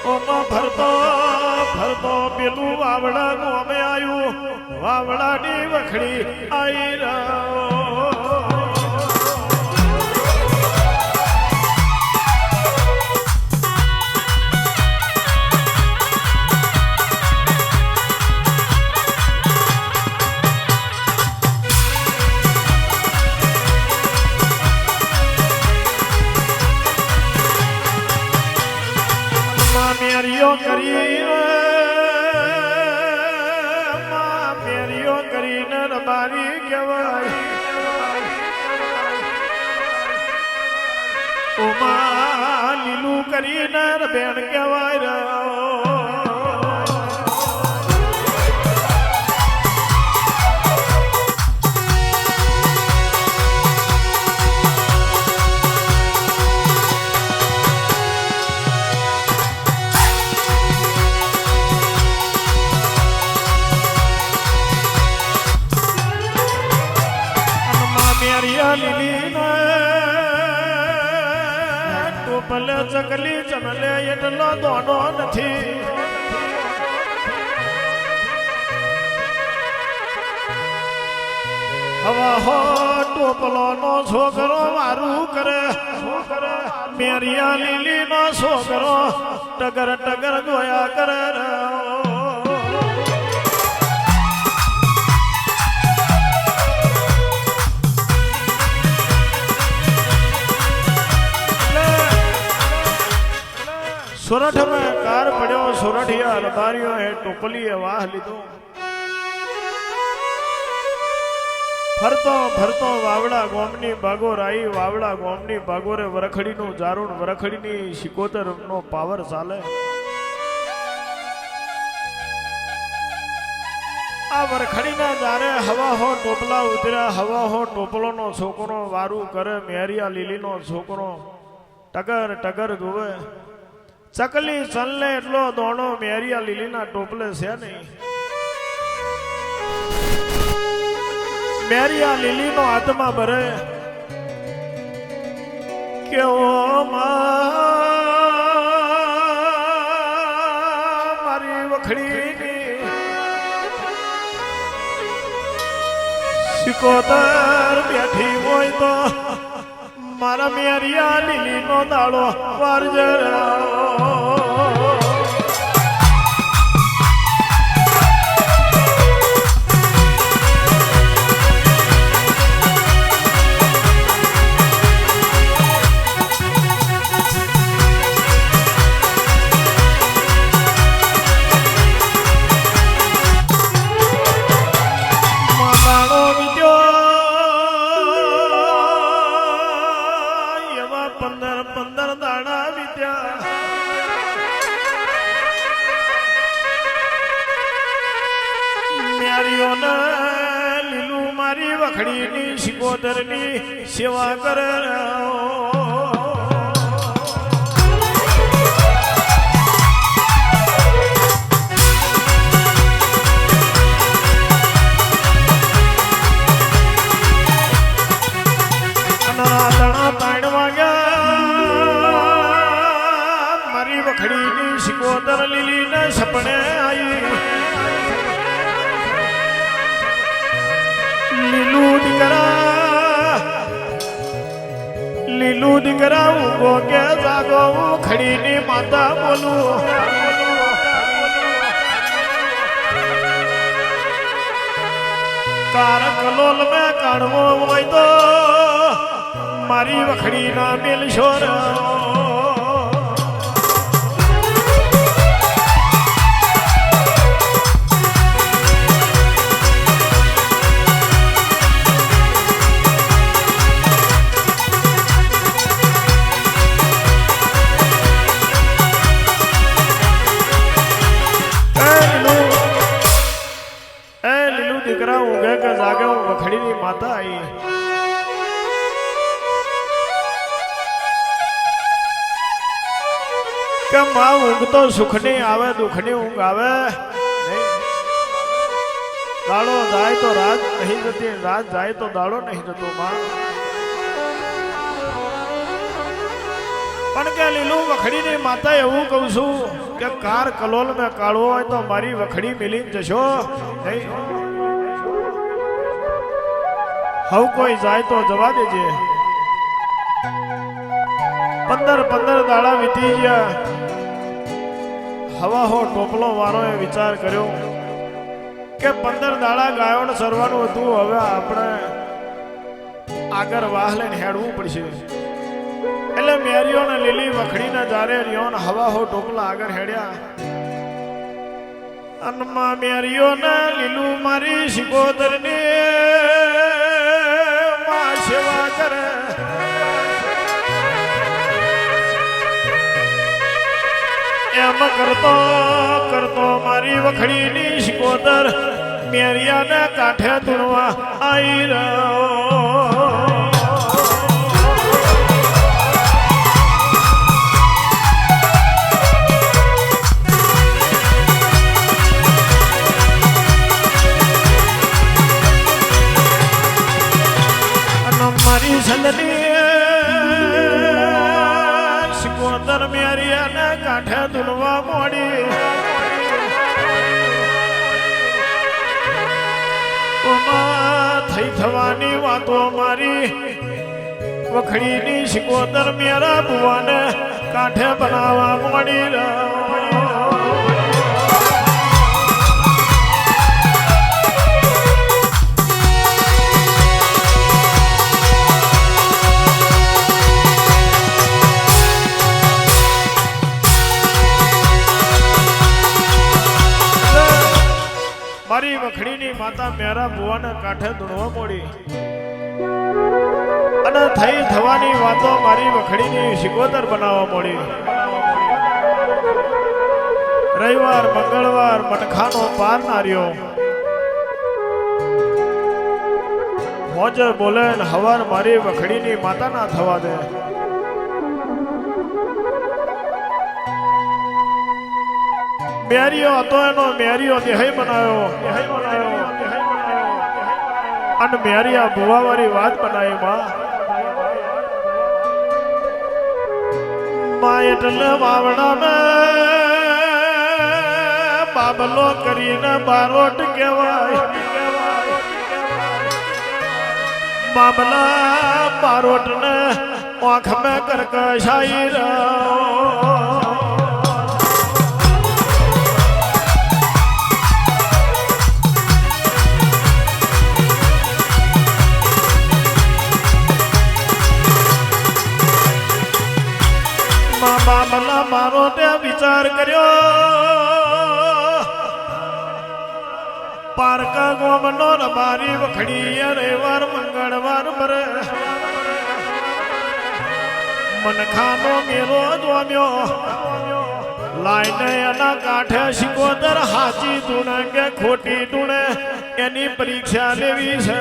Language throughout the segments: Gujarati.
ઓમાં ફરતો ફરતો પેલું વાવડાનું અમે આવ્યું વાવડાની વખડી આઈ રહ્યો મેરિયો કરીને રબારી કહેવાય ઓમાં લીલું કરીને બેન કહેવાય ટોપલે ચકલી ચમલે એટલો દોનો નથી હવા હો ટોપલો નો છોકરો મારું કરે મેરિયા લીલી નો છોકરો ટગર ટગર ગોયા કરે सोरठ में कार पड़ो सोरठिया लबारियो है टोपली वाह लीधो फरतो फरतो वावड़ा गोमनी बागोर आई वावड़ा गोमनी बागोरे वरखड़ी नु जारुण वरखड़ी नी शिकोतर नो पावर चाले आ वरखड़ी ना जारे हवा हो टोपला उतरा हवा हो टोपलो नो छोकरो वारू करे मेरिया लीली नो छोकरो टगर टगर गोवे चकली चलने એટલો દોણો મેરિયા લીલીના ટોપલે છે નહીં મેરિયા લીલીનો આત્મા ભરે કે ઓ મારી વખડીની સિકોતર બેઠી હોય તો મારા મેરિયા લીલીનો દાડો વારજે લીલું મારી વખડીની શિકોતરની સેવા કરે ત્રણ વાગ્યા મારી વખડીની શિકોતર લીલીને સપને આવી લીલું દીકરા ઊંઘો કે જાગો ખડીની માતા બોલું કાર કલોલ મેં કાઢવો હોય તો મારી વખડી ના મેલશો દીકરા ઊંઘે કે જાગે હું વખડીની માતા આવી કે માં ઊંઘ તો સુખની આવે દુઃખની ઊંઘ આવે દાડો જાય તો રાત નહીં જતી રાત જાય તો દાડો નહીં જતો માં પણ કે લીલું વખડીની માતા એવું કહું છું કે કાર કલોલ મેં કાળવો હોય તો મારી વખડી મિલીને જશો નહીં. હવ કોઈ જાય તો જવા દેજે. 15 દાડા વીતી ગયા. હવા હો ટોપલો વાળોએ વિચાર કર્યો કે 15 દાડા ગાયોને સરવાનું હતું, હવે આપણે આગળ વાહ લઈને હેડવું પડશે. એટલે મેરીઓ ને લીલી વખડીને જારે રહ્યો ને હવા હો ટોપલા આગળ હેડ્યા. અનમાં મેરીઓ ને લીલું મારી શિકોતરની માં સેવા કરે. એમ કરતો કરતો મારી વખડીની શિકોતર મેરિયાને કાંઠે ધૂણવા આવી રહ્યો. મારી સંદની શિકોતર મેરિયાને કાંઠે ધૂણવા મોડી. થઈ થવાની વાતો મારી વખડીની શિકોતર મેરા બુવાને કાંઠે બનાવવા મોડી રહ્યો. મારી વખડીની માતા મેરા બુવાને કાંઠે ધૂણવા મોડી અને થઈ થવાની વાતો મારી વખડીની શિકોતર બનાવવા મોડી. રવિવાર મંગળવાર મનખાનો પાર નાર્યો. મોજે બોલે હવાર મારી વખડીની માતા ના થવા દે. મેરિયો હતો એનો મેરિયો દેહય બનાવ્યો અને મેરિયા ભુવા વાળી વાત બનાવી. માં એટલે વાવડા મેં બાબલો કરીને બારોટ કહેવાય. બાબલા બારોટ ને આંખ મેં કરકશાઈ રહ્યો. બાબલા મારો તે વિચાર કર્યો પારકા ગોમનો રબારી વખડી રવિવાર મંગળવાર ભરે મનખાનો મેરો જોમ્યો. લાઈને એના કાંઠે શિકોતર હાચી ધૂણે કે ખોટી ધૂણે એની પરીક્ષા લેવી છે.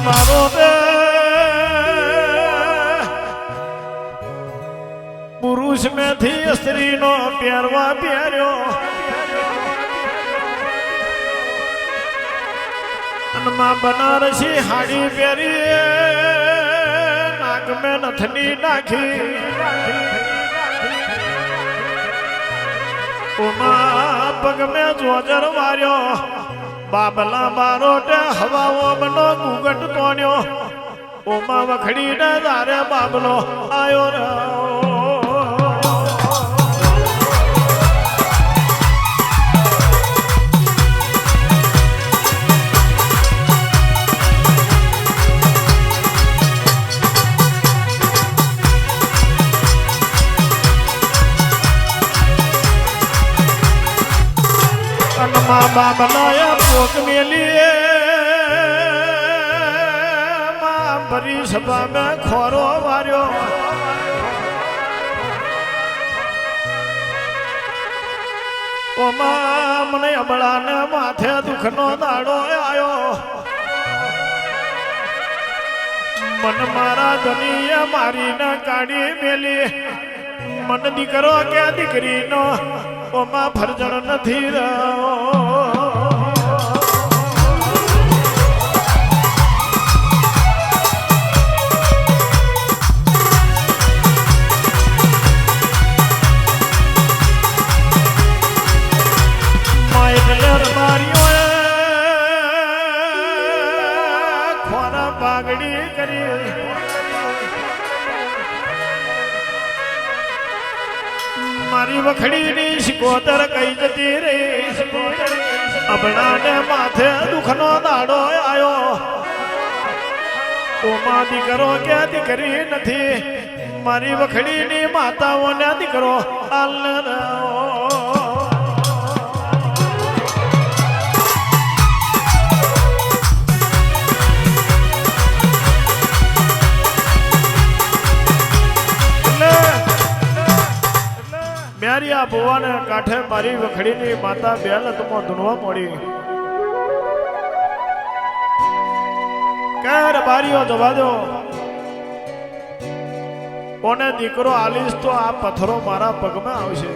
મારો પુરુષ મેથી સ્ત્રીનો પહેરવા પહેર્યો. માં બનારસી હાડી પહેરી નાક મેં નથની નાખી. પગ મેં જોજર વાર્યો. બાબલા બારોટે હવાઓ બનો ગુગટ તોડ્યો. ઓમાં વખડી ને તારે બાબલો આયો રહ્યો. બાબલાએ પોક મેલી ભરી સભા મેં ખોરો વાર્યો. ઓમાં મને અબળાને માથે દુઃખનો દાડો આવ્યો. મન મારા ધનીએ મારીને કાઢી મેલી મન દીકરો કે દીકરીનો ઓમાં ફરજણ નથી રહ્યો મારી વખડીની શિકોતર કઈ જતી રે અબડાને માથે દુખનો દાડો આયો ઓમાં દીકરો કે દીકરી નથી મારી વખડીની માતાઓને દીકરો આલ મેરિયા ભુવાને કાંઠે મારી વખડીની માતા બેલતમાં ધૂણવા મળી કેર બારીઓ જવા દો કોને દીકરો આલીશ તો આ પથ્થરો મારા પગમાં આવશે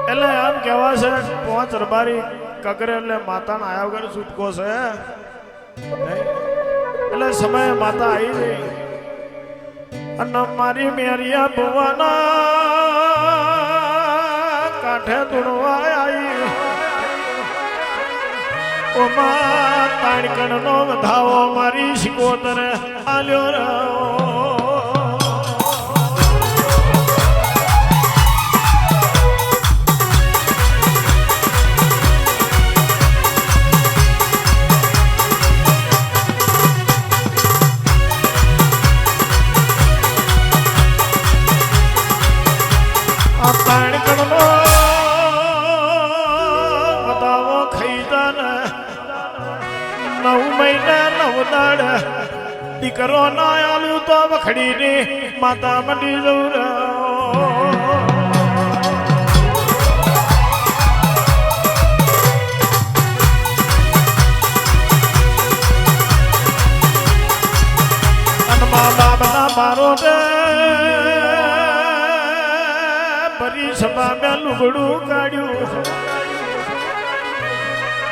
એટલે એમ કહેવા છે પાંચ રબારી કગરે એટલે માતાને આયા વગર છૂટકો છે એટલે સમયે માતા આવી ગઈ અને મારી મેરિયા ભુવાના કાંઠે ધૂણવા આવી ઓમાં તાણકણનો વધાવો મારી શિકોતરે આલ્યો રહ્યો દીકરો ના આલુ તો વખડીની માતા મંડી જવું મા બાપના મારો ભરી સભા મેં લુગડું કાઢ્યું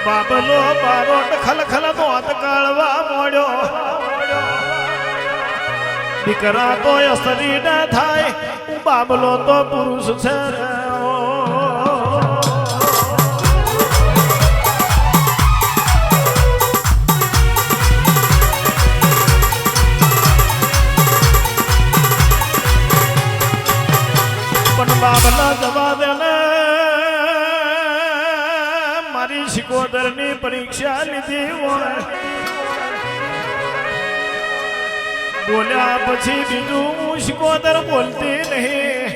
બાબલો બારોટ ખલખલ મોત કાળવા મોડ્યો દીકરા તો અસરી ન થાય બાબલો તો પુરુષ છે પણ બાબલા જવા દે ને મારી શિકોતરની પરીક્ષા લીધી હોય બોલ્યા પછી બીજું હું શિકોતર બોલતી નહીં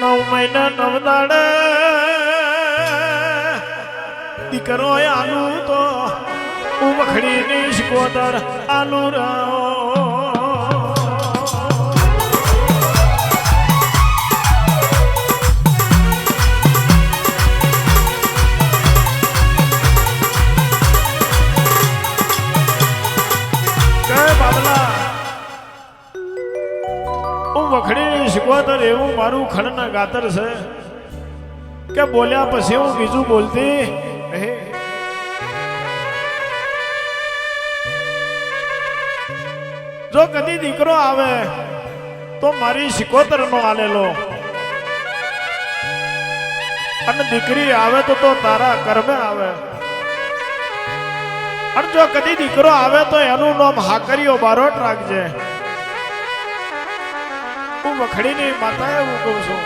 9 મહિના 9 દાડે દીકરો આલુ તો હું વખડીની શિકોતર આલુ રહ્યો વખડીની શિકોતર એવું મારું ખણના ગાતર છે કે બોલ્યા પછી હું બીજું બોલતી નહીં જો કદી દીકરો આવે તો મારી શિકોતર નો આલેલો અને દીકરી આવે તો તારા કર્મે આવે અને જો કદી દીકરો આવે તો એનું નામ હાકરીઓ બારોટ રાખજે હું વખડીની માતાએ હું કહું છું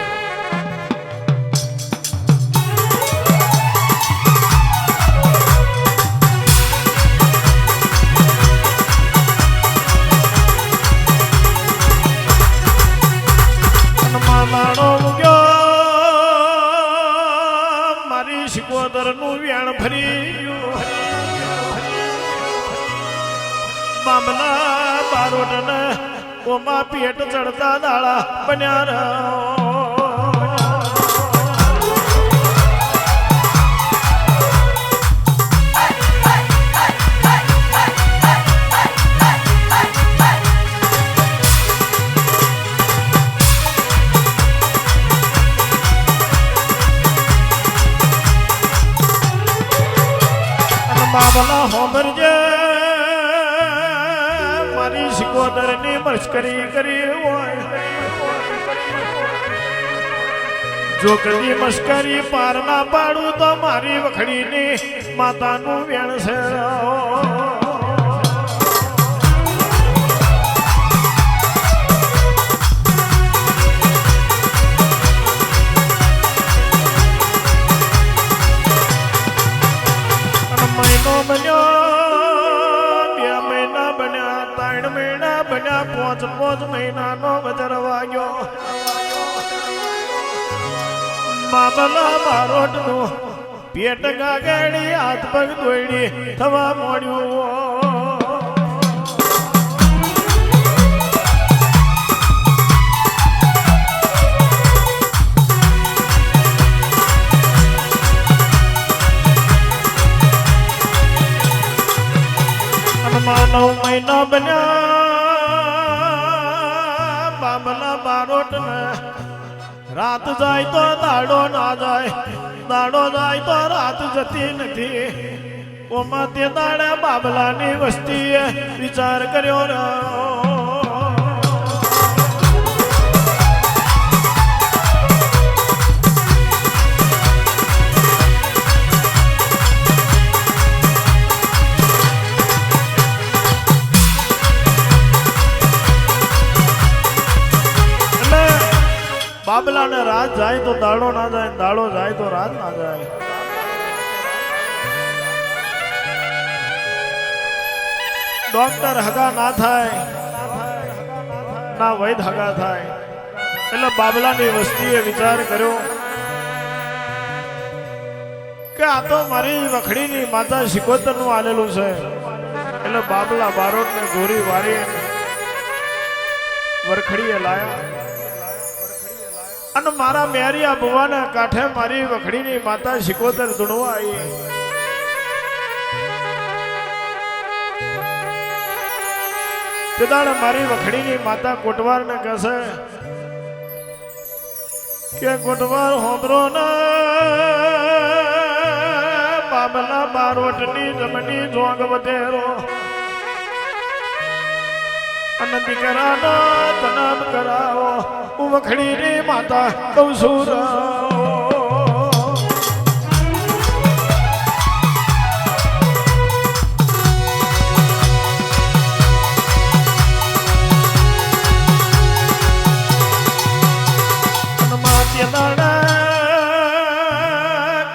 મારી શિકોતર નું વ્યાણ ફરી મામલા બારોટ ને ઓમાં પેટ ચડતા દાળા બન્યા વિસાવદરની મશ્કરી કરી હોય જો કદી મશ્કરી પાર ના પાડું તો મારી વખડીની માતાનું વેણ છે મહિનો બન્યો 2 મહિના બન્યા 3 મહિના બન્યા 5 મહિનાનો વજર વાગ્યો બાબલા બારોટનું પેટ ગાગડી હાથ પગ દોડી થવા મોડ્યું માનવ મહિના બન્યા બાબલા બારોટ ને રાત જાય તો દાડો ના જાય દાડો જાય તો રાત જતી નથી ઓમાં તે દાડે બાબલાની વસ્તીએ વિચાર કર્યો રે બાબલા ને રાત જાય તો દાડો ના જાય દાડો જાય તો રાત ના જાય ડોક્ટર હગા ના થાય ના વૈદ હગા થાય એટલે બાબલાની વસ્તીએ વિચાર કર્યો કે આ તો મારી વખડીની માતા શિકોતર નું આલેલું છે એટલે બાબલા બારોટ ને ગોરી વારી વરખડીએ લાયા અને મારા મેરિયા ભુવાના કાંઠે મારી વખડીની માતા શિકોતર ધૂણવા આવી પિતાને મારી વખડીની માતા કોટવાર ને કહેશે કે કોટવાર હોંદરો ને બાબલા બારોટની જમની જોગ વધેરો અને દીકરાનો જન્મ કરાવો હું વખડીની માતા કહું છું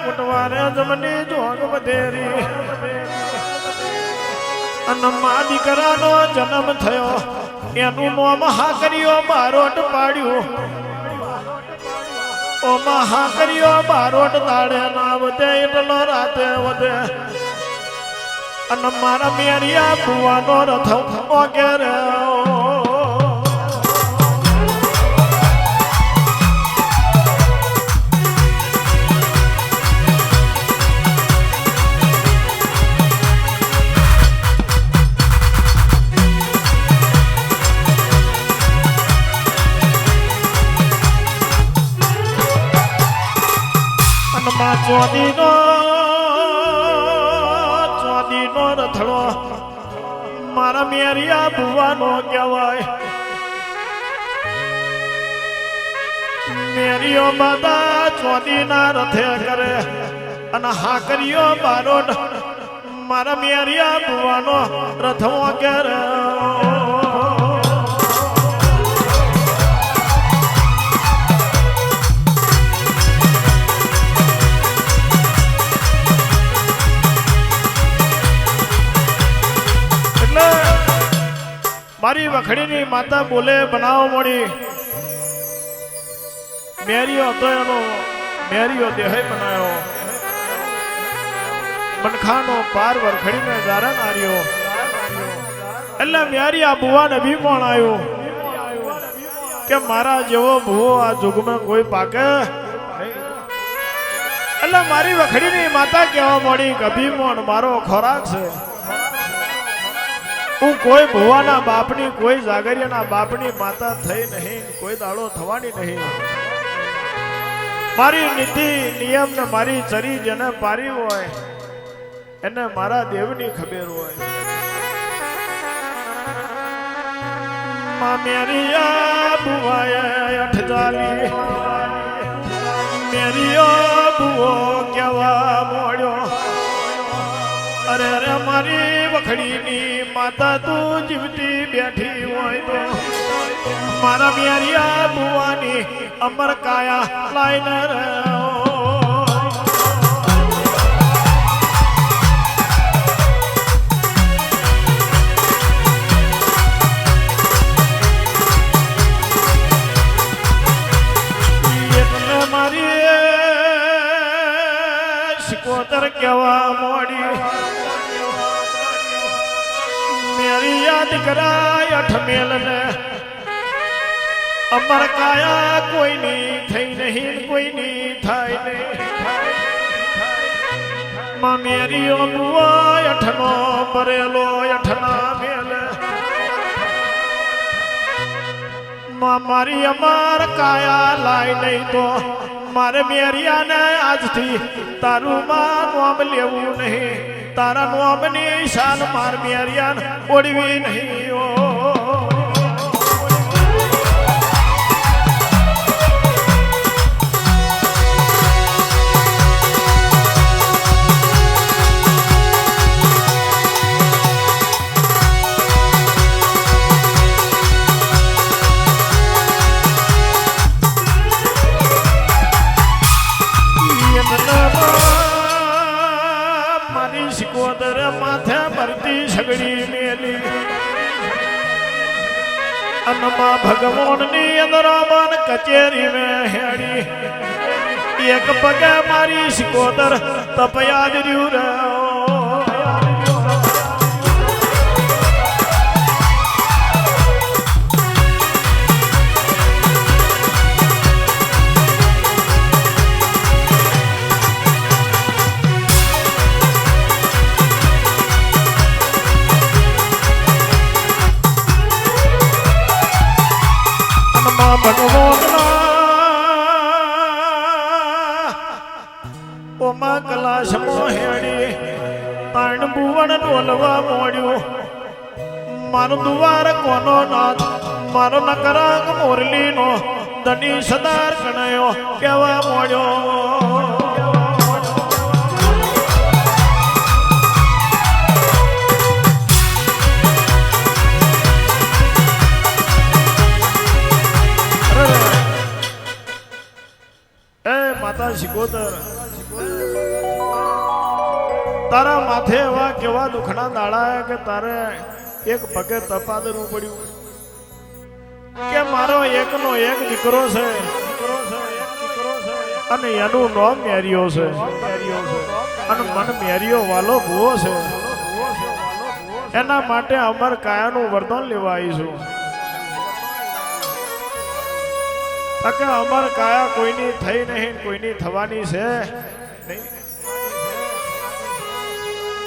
કુટવારે જમની જોગ વધેરી અને મા દીકરાનો જન્મ થયો એનું નામ હાકરીઓ બારોટ પાડ્યું ઓ માં હાકરીઓ બારોટ દાડે ના વધે એટલો રાતે વધે અને મારા મેરિયા ભુવાનો રથ વગેરે ચોદીનો રથડો મારા મેરિયા ભુવાનો કહેવાય મેરિયો બધા ચોદીના રથે કરે અને હાકરીઓ બારોટ મારા મેરિયા ભુવાનો રથો કરે મારી વખડીની માતા બોલે બનાવો મળી મેરિયો હતો એનો મેરિયો દેહ બનાવ્યો મનખાનો પાર વરખડીને જારણ આવ્યો એટલે મેરિયા ભુવાને અભિમાન આવ્યું કે મારા જેવો ભુવો આ જુગમાં કોઈ પાકે એટલે મારી વખડીની માતા કહેવા મળી કે અભિમાન મારો ખોરાક છે હું કોઈ ભુવાના બાપની કોઈ જાગરિયાના બાપની માતા થઈ નહીં કોઈ દાડો થવાની નહીં મારી નીતિ નિયમ ને મારી ચરી જેને પારી હોય એને મારા દેવની ખબર હોય મેરિયા બુવાએ અઠજાલી મેરિયો બુવો કેવા મોડ્યો અરે રે મારી વખડીની માતા તું જીવતી બેઠી હોય તો મારા મેરિયા બુવાની અમર કાયા લાઈને રે શિકોતર કેવા મોડી મેરી યાદ કરાય અઠમેલ ને અમર કાયા કોઈની થઈ નહીં કોઈની થાય નહીં માં મેરીઓ બુઆ અઠનો ભરેલો અઠના મેલ માં મારી અમર કાયા લાય નહીં તો મારે મેરિયાને આજથી તારું માં નોમ લેવું નહીં તારા નોમની શાન માર મેરિયાને ઓળવી નહીં ઓ શિકોતર માથે ભરતી સગડી મેલી અનમાં ભગવાનની અંદર મન કચેરી મેં હેડી એક પગે મારી શિકોતર તપયા જ રહ્યું રે ઓમાં કલાશ મોહેડી તાણ બુવણ ડોલવા મોડ્યું મારો દુવાર કોનો નાથ મારો નકરાંગ મોરલીનો ધની સદાર કણયો કેવા મોડ્યો માતા શિકોતર તારા માથે એવા કેવા દુખના દાડા કે તારે એક પગે તપાદરવું પડ્યું કે મારો એકનો એક દીકરો છે અને એનું નામ મેરિયો છે અને મન મેરિયો વાલો ભૂવો છે એના માટે અમર કાયાનું વરદાન લેવા આવીશું કે અમર કાયા કોઈની થઈ નહીં કોઈની થવાની છે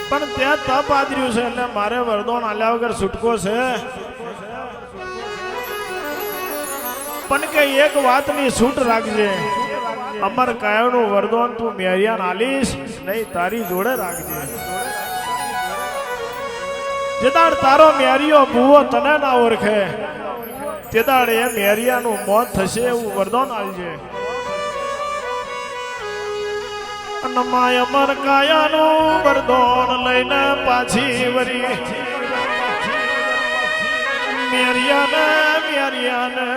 પણ ત્યાં તપ આદર્યું છે એટલે મારે વરદાન આલ્યા વગર છૂટકો છે પણ કે એક વાતની છૂટ રાખજે અમર કાયાનું વરદાન તું મેરિયાને આલીશ નહીં તારી જોડે રાખજે જેદાડ તારો મેરિયો ભૂવો તને ના ઓળખે તેદાડ એ મેરિયાનું મોત થશે એવું વરદાન આલજે અનમાય અમર કાયાનું વરદાન લઈને પાછી વરી મેરિયાને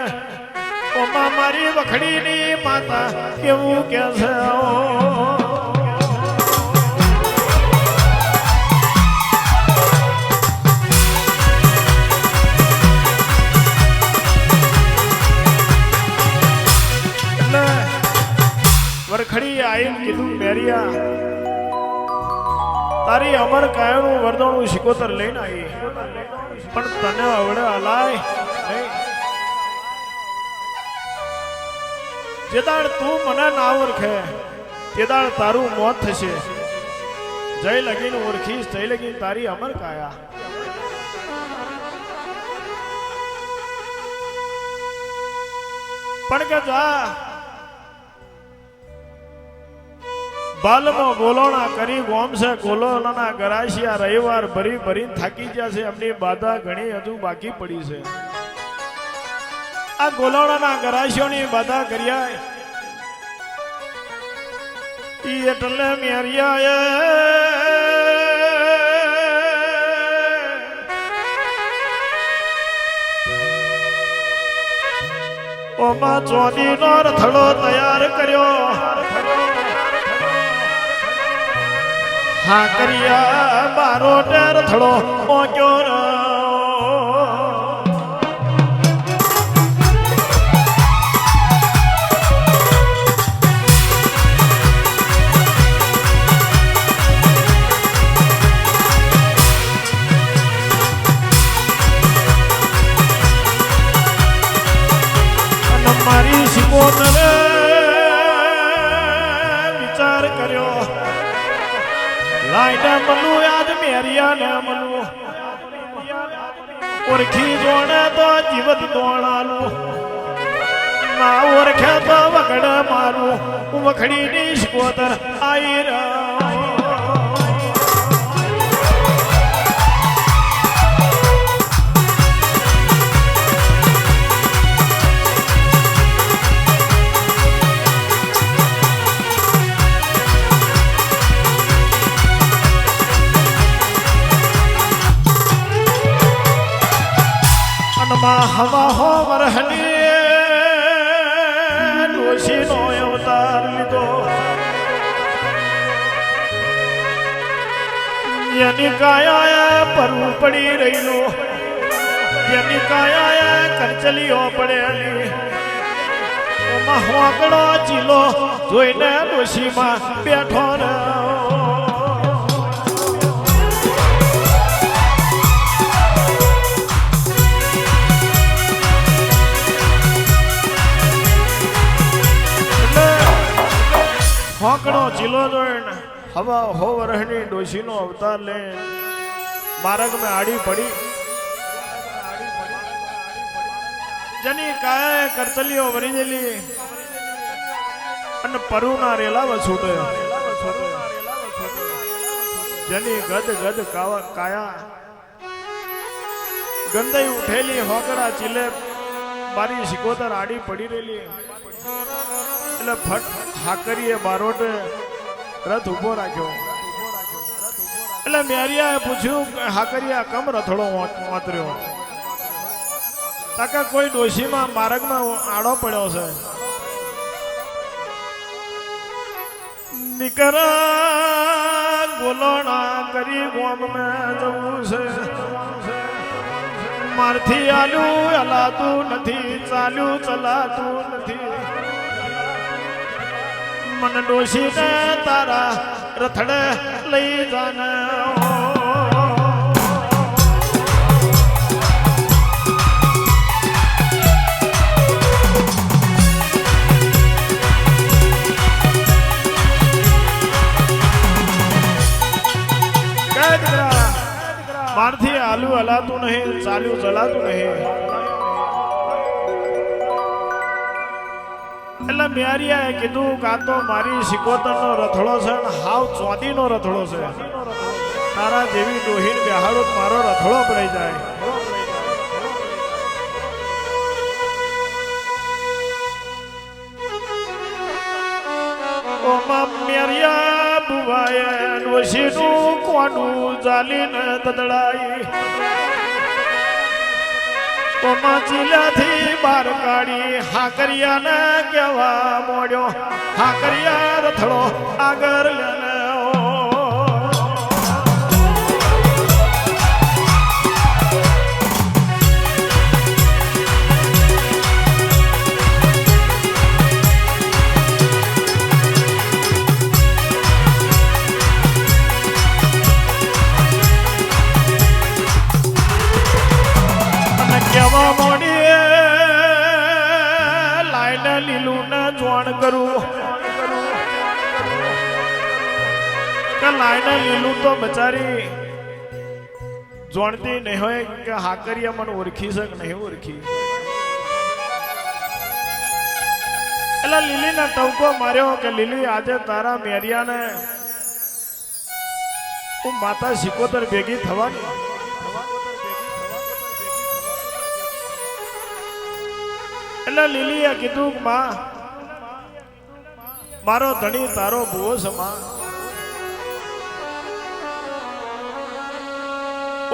ઓમાં મારી વખડીની માતા કેવું કે છે વરખડી આઈને કીધું મેરિયા તારી અમર કાયાનું વરદાન હું શિકોતર લઈને આવી પણ તને અવડે હલાય નહીં જેદાડ તું મને ના ઓળખે તેદાડ તારું મોત થશે જય લગીન ઓળખીશ જય લગીન તારી અમર કાયા પણ કે જા બાલમાં ગોલોણા કરી ગોમ છે ગોલોના ગરાશિયા રવિવાર ભરી ભરીને થાકી ગયા છે એમની બાધા ઘણી હજુ બાકી પડી છે આ ગોલાણાના ગરાશીઓની બાધા કર્યા ઈ એટલે મેરિયા ઓમાં ચોદીનો રથડો તૈયાર કર્યો હા કર્યા બારો રથડો મોક્યો મારી શિકોતરે વિચાર કર્યો લાઈને મલું યાદ મેરિયાને મલું ઓળખી જોડે તો જીવત દોણાલું ના ઓળખે તો વગડ મારું વખડીની શિકોતર આઈ રહ્યો હવા હો વરહની ડોશીનો અવતાર લીધો જેની કાયા પરવું પડી રહેલું જેની કાયા કરચલીઓ પડેલી ઓમાં હોકડો ચીલો જોઈને ડોશીમાં બેઠો રહ્યો હોકડો ચીલો જોઈને હવા હો વરહની ડોશીનો અવતાર લે માર્ગ में આડી પડી જની કાય કરતલીઓ વરી જેલી અને પરુના રેલાવ છૂટે જની ગદ ગદ કાયા ગંદાઈ ઉઠેલી હોકડા ચીલે મારી શિકોતર આડી પડી રહેલી એટલે ફટ હાકરીએ બારોટે રથ ઉભો રાખ્યો એટલે મેરિયાએ પૂછ્યું હાકરિયા કમ રથડો વાતર્યો તાકા કોઈ ડોશીમાં માર્ગમાં આડો પડ્યો છે નીકરા ગોલોણા કરી ગોમમાં જવું છે મારથી આલું હલાતું નથી ચાલ્યું ચલાતું નથી મન ડોશીને તારા રથડે લઈ જાને મારથી આલુ હલાતું નહીં ચાલ્યું ચલાતું નહીં એટલે મેરિયાએ કીધું કે આ તો મારી શિકોતરનો રથડો છે ને હાવ ચોદીનો રથડો છે તારા જેવી ડોહીન બેહાડો મારો રથડો પડી જાય મેરિયા બુવાએ ડોશીનું કોનું ચાલીને તદડાઈ ચીલાથી બાર કાઢી હાકરિયાને કેવા મોડ્યો હાકરિયા રથડો આગળ લેને કેવા મોડી લાઈને લીલું ને જોણ કરું કે લાઈને લીલું તો બચારી જોણતી નહીં હોય કે હાકરિયા મને ઓળખી છે કે નહીં ઓળખી એટલે લીલીને ટવકો માર્યો કે લીલી આજે તારા મેરિયાને હું માતા શિકોતર ભેગી થવાની એટલે લીલીએ કીધું કે માં મારો ધણી તારો ભૂવો સમા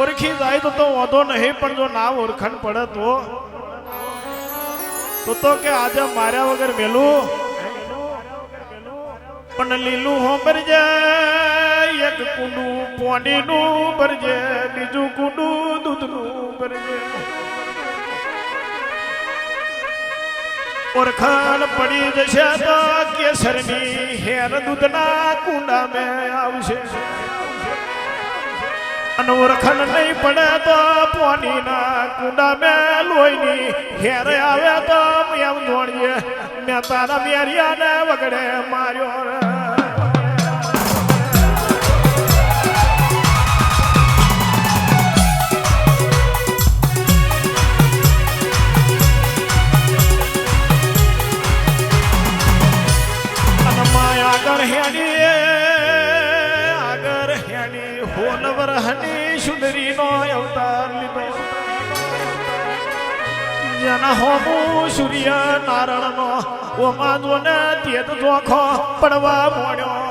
ઓળખી જાય તો વાંધો નહીં, પણ જો ના ઓળખણ પડે તો કે આજે માર્યા વગર મેલું પણ લીલું હો ભરજે, એક કુંડું પોણીનું ભરજે, બીજું કુંડું દૂધનું ભરજે. ઓળખાણ પડી જશે તો કેસરની હેર દૂધના કુંડા મેં આવશે, અને ઓળખાણ નહીં પડે તો પોણીના કુંડા મેં લોહીની હેર આવે તો એમ જોડીએ મેં તારા મેરિયાને વગડે માર્યો. આગળ હેડી હોનવર હની સુંદરી નો અવતાર લીધો, જેના હોમું સૂર્ય નારાયણ નો ઓમાં જોને તેજ જોખો પડવા મોડ્યો.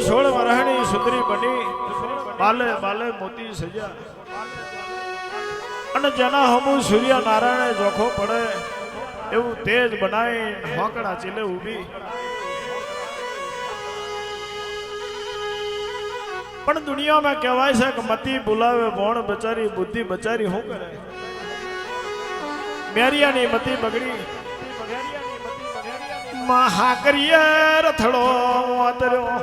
સોળ વરહણી સુંદરી બની બાલે બાલે મોતી સજા, અને જેના હમુ સૂર્ય નારાયણ જોખો પડે એવું તેજ બનાવી હોકડા ચીલે ઊભી. પણ દુનિયામાં કહેવાય છે કે મતી બોલાવે ભોણ બચારી, બુદ્ધિ બચારી શું કરે? મેરિયાની મતી બગડી, હાકરિયા રથડો વાતર્યો,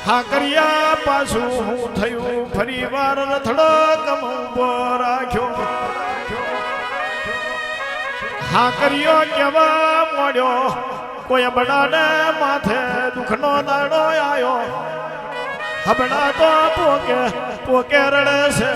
હાકરિયા પાછું હું થયું ફરી વાર રથડો કમો રાખ્યો. હાકરિયો કેવા મોડ્યો કોઈ બડાને માથે દુઃખનો દાડો આવ્યો, હબડા તો પોકે રડે છે.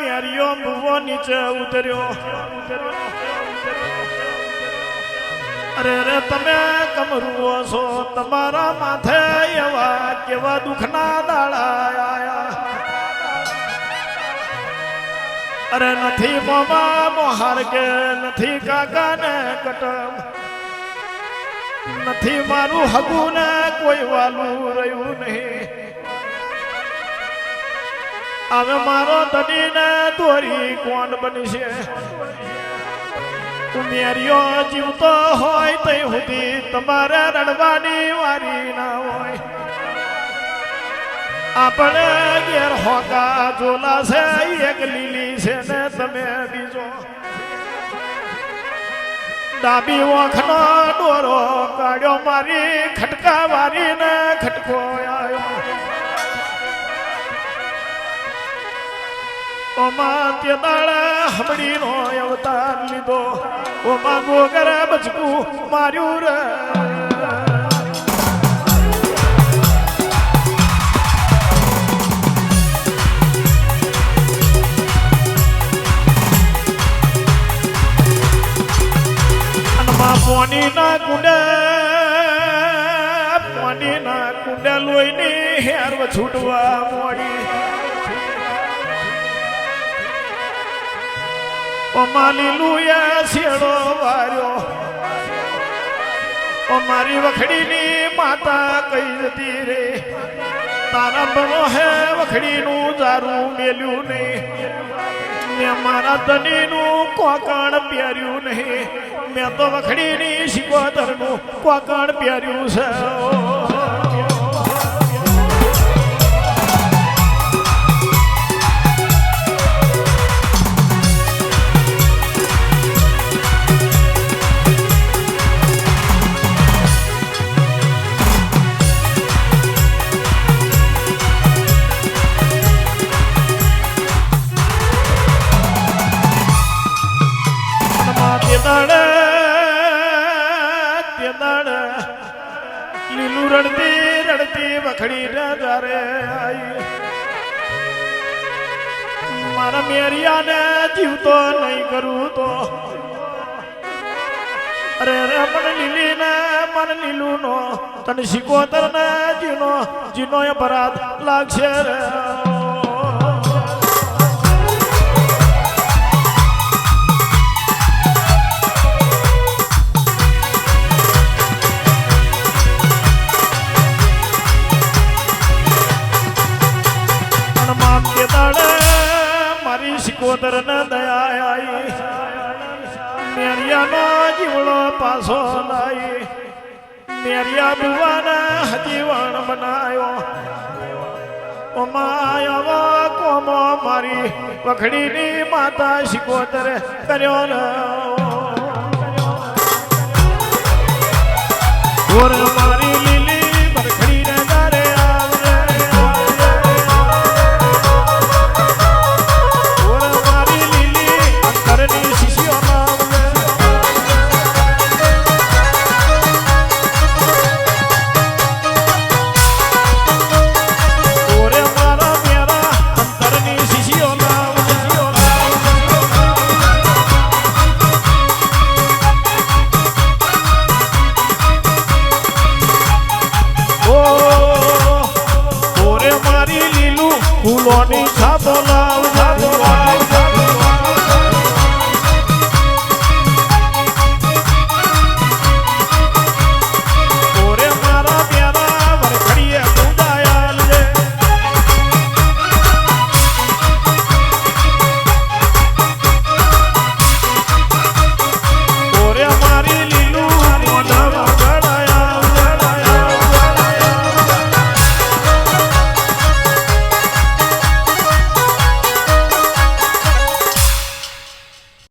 મેરિયો મુવો નીચે ઉતર્યો, અરે રે તમે કમરુઓ છો, તમારા માથે એવા કેવા દુઃખના દાડા આયા. અરે નથી મોમા મોહાર કે નથી કાકા ને કટમ, નથી મારું હગું ને કોઈ વાલું રહ્યું નહીં. હવે મારો ધણીને દોરી કોણ બનશે? મેરિયો જીવતો હોય તે સુધી તમારે રડવાની વારી ના હોય. આપણે ઘેર હોકા જોલા છે, એક લીલી છે ને તમે બીજો. ડાબી ઓખનો દોરો કાઢ્યો મારી, ખટકા વારી ને ખટકો આવ્યો. ઓમાં તે દાડા હમડી નો અવતાર લીધો, ઓમાં ગોગર બચકું માર્યું રે. પાણી ના કુંડે લોહીની હેર છૂટવા મોડી. માલી લુયા શેડો વાર્યો, મારી વખડીની માતા કઈ જતી રે, તારા બનો હે વખડીનું દારૂ મેલ્યું નહીં, મેં મારા ધણીનું કોકણ પહેર્યું નહીં, મેં તો વખડીની શિકોતરનું કોકણ પહેર્યું છે. તું રડતી રડતી વખડી ને જારે આઈ મારા મેરિયાને જીવતો નહીં કરું તો અરે રે મન લીલી ને મન લીલું નો તને શીખોતર ને જીનો અપરાધ લાગશે રે મારી શિકોતર ને દયા આઈ મેરિયાનો જીવડો પાછો લાઈ મેરિયા બુવાને હજીવણ બનાયો ઓમાયા કોમો મારી વખડીની માતા શિકોતર કર્યો ને ઓર મારી લીલી વખડી ને દારે ફૂલોની છાપ લાવ